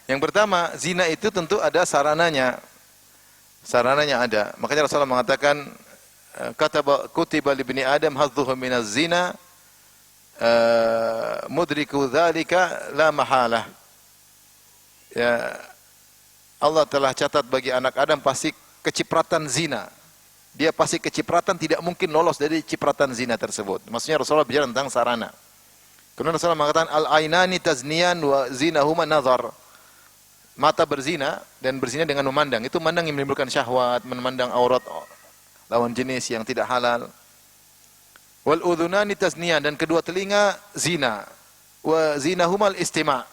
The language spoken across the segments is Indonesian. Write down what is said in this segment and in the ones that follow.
Yang pertama, zina itu tentu ada sarananya. Sarananya ada. Makanya Rasulullah mengatakan, kutiba li ibni Adam hadzuhu minaz zina, mudriku dzalika la mahalah. Ya, Allah telah catat bagi anak Adam pasti kecipratan zina. Dia pasti kecipratan, tidak mungkin lolos dari cipratan zina tersebut. Maksudnya Rasulullah bicara tentang sarana. Kemudian Rasulullah mengatakan, al-ainani tazniyan wa zinahuma nazar. Mata berzina dan berzina dengan memandang. Itu memandang yang menimbulkan syahwat, memandang aurat lawan jenis yang tidak halal. Wal udhunani tazniyan, dan kedua telinga zina. Wa zinahumal istima'.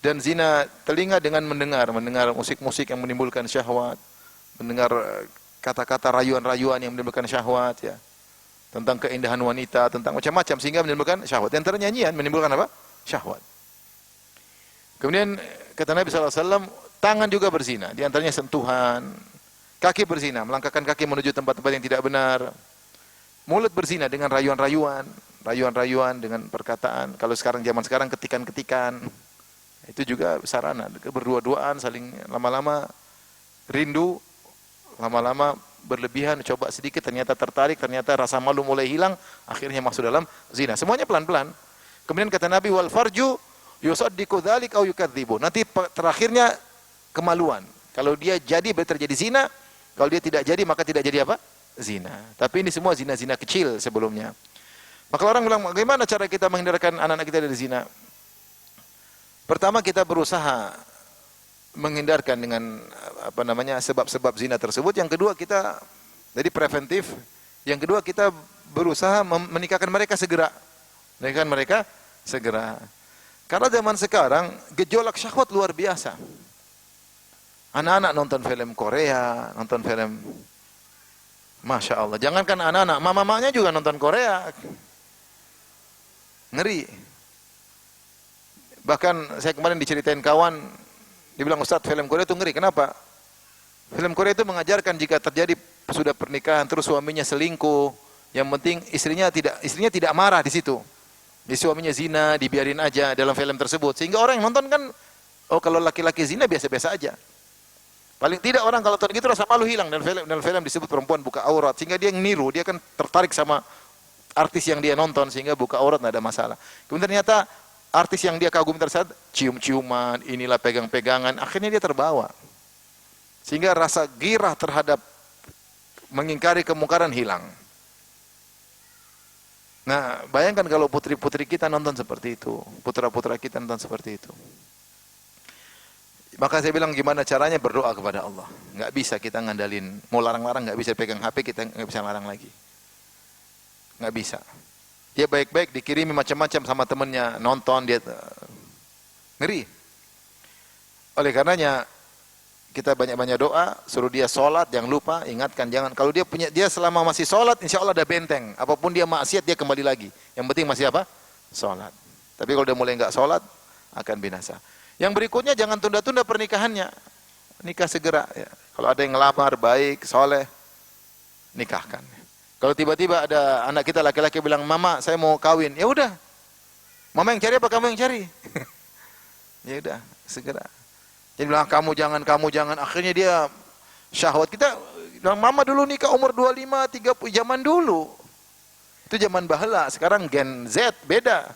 Dan zina telinga dengan mendengar musik-musik yang menimbulkan syahwat, mendengar kata-kata rayuan-rayuan yang menimbulkan syahwat, ya. Tentang keindahan wanita, tentang macam-macam sehingga menimbulkan syahwat. Di antara nyanyian menimbulkan apa? Syahwat. Kemudian kata Nabi SAW, tangan juga berzina. Di antaranya sentuhan. Kaki berzina, melangkahkan kaki menuju tempat-tempat yang tidak benar. Mulut berzina dengan rayuan-rayuan. Rayuan-rayuan dengan perkataan. Kalau zaman sekarang ketikan-ketikan. Itu juga sarana. Berdua-duaan, saling lama-lama rindu. Lama-lama berlebihan, coba sedikit, ternyata tertarik, ternyata rasa malu mulai hilang. Akhirnya masuk dalam zina. Semuanya pelan-pelan. Kemudian kata Nabi, wal farju yusaddiqu dzalik au yukadzibu. Nanti terakhirnya kemaluan. Kalau dia jadi terjadi zina, kalau dia tidak jadi maka tidak jadi apa? Zina. Tapi ini semua zina-zina kecil sebelumnya. Maka orang bilang, bagaimana cara kita menghindarkan anak-anak kita dari zina? Pertama, kita berusaha menghindarkan dengan sebab-sebab zina tersebut. Yang kedua, kita jadi preventif. Yang kedua, kita berusaha menikahkan mereka segera. Menikahkan mereka segera. Karena zaman sekarang gejolak syahwat luar biasa. Anak-anak nonton film Korea, nonton film, Masya Allah. Jangankan anak-anak, mama-mamanya juga nonton Korea. Ngeri. Bahkan saya kemarin diceritain kawan, dia bilang, Ustaz, film Korea itu ngeri. Kenapa? Film Korea itu mengajarkan jika terjadi sudah pernikahan terus suaminya selingkuh, yang penting istrinya tidak marah di situ. Di suaminya zina, dibiarin aja dalam film tersebut. Sehingga orang yang nonton kan, oh kalau laki-laki zina biasa-biasa aja. Paling tidak orang kalau nonton gitu rasa malu hilang. Dalam film disebut perempuan buka aurat. Sehingga dia niru, dia kan tertarik sama artis yang dia nonton. Sehingga buka aurat tidak ada masalah. Kemudian ternyata artis yang dia kagumi tersebut cium-ciuman, inilah pegang-pegangan. Akhirnya dia terbawa. Sehingga rasa girah terhadap mengingkari kemungkaran hilang. Nah, bayangkan kalau putri-putri kita nonton seperti itu, putra-putra kita nonton seperti itu. Maka saya bilang, gimana caranya? Berdoa kepada Allah. Nggak bisa kita ngandalin, mau larang-larang nggak bisa, pegang HP kita nggak bisa larang lagi. Nggak bisa. Dia baik-baik dikirimi macam-macam sama temennya, nonton, dia ngeri. Oleh karenanya, kita banyak-banyak doa, suruh dia sholat, jangan lupa, ingatkan, jangan. Kalau dia selama masih sholat, insya Allah ada benteng. Apapun dia maksiat, dia kembali lagi. Yang penting masih apa? Sholat. Tapi kalau dia mulai enggak sholat, akan binasa. Yang berikutnya, jangan tunda-tunda pernikahannya. Nikah segera. Ya. Kalau ada yang ngelamar, baik, soleh, nikahkan. Kalau tiba-tiba ada anak kita laki-laki bilang, Mama, saya mau kawin. Ya udah. Mama yang cari apa kamu yang cari? Ya udah, segera. Jadi bilang kamu jangan. Akhirnya dia syahwat. Kita bilang mama dulu nikah umur 25, 30, zaman dulu. Itu zaman baheula. Sekarang Gen Z beda.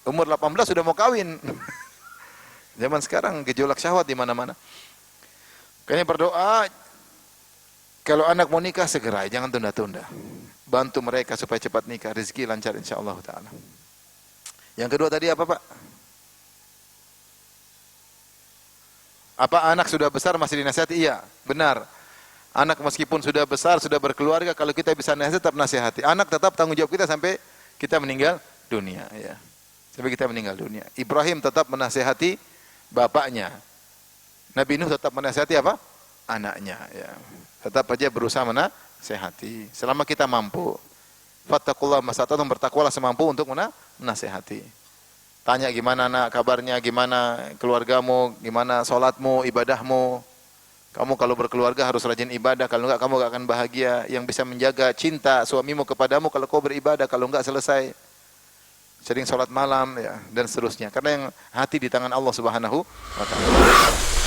Umur 18 sudah mau kawin. Zaman sekarang gejolak syahwat di mana-mana. Kayaknya berdoa, kalau anak mau nikah segera, jangan tunda-tunda. Bantu mereka supaya cepat nikah, rezeki lancar insyaallah taala. Yang kedua tadi apa, Pak? Apa anak sudah besar masih dinasihati? Iya, benar. Anak meskipun sudah besar, sudah berkeluarga, kalau kita bisa nasihat, tetap nasihati. Anak tetap tanggung jawab kita sampai kita meninggal dunia. Ya. Sampai kita meninggal dunia. Ibrahim tetap menasihati bapaknya. Nabi Nuh tetap menasihati apa? Anaknya. Ya. Tetap aja berusaha menasihati. Selama kita mampu. Fattakullah masatatum, bertakwalah semampu untuk menasihati. Tanya gimana nak kabarnya, gimana keluargamu, gimana sholatmu, ibadahmu. Kamu kalau berkeluarga harus rajin ibadah, kalau enggak kamu enggak akan bahagia. Yang bisa menjaga cinta suamimu kepadamu kalau kau beribadah, kalau enggak selesai. sering sholat malam, ya, dan seterusnya. Karena yang hati di tangan Allah Subhanahu wa taala.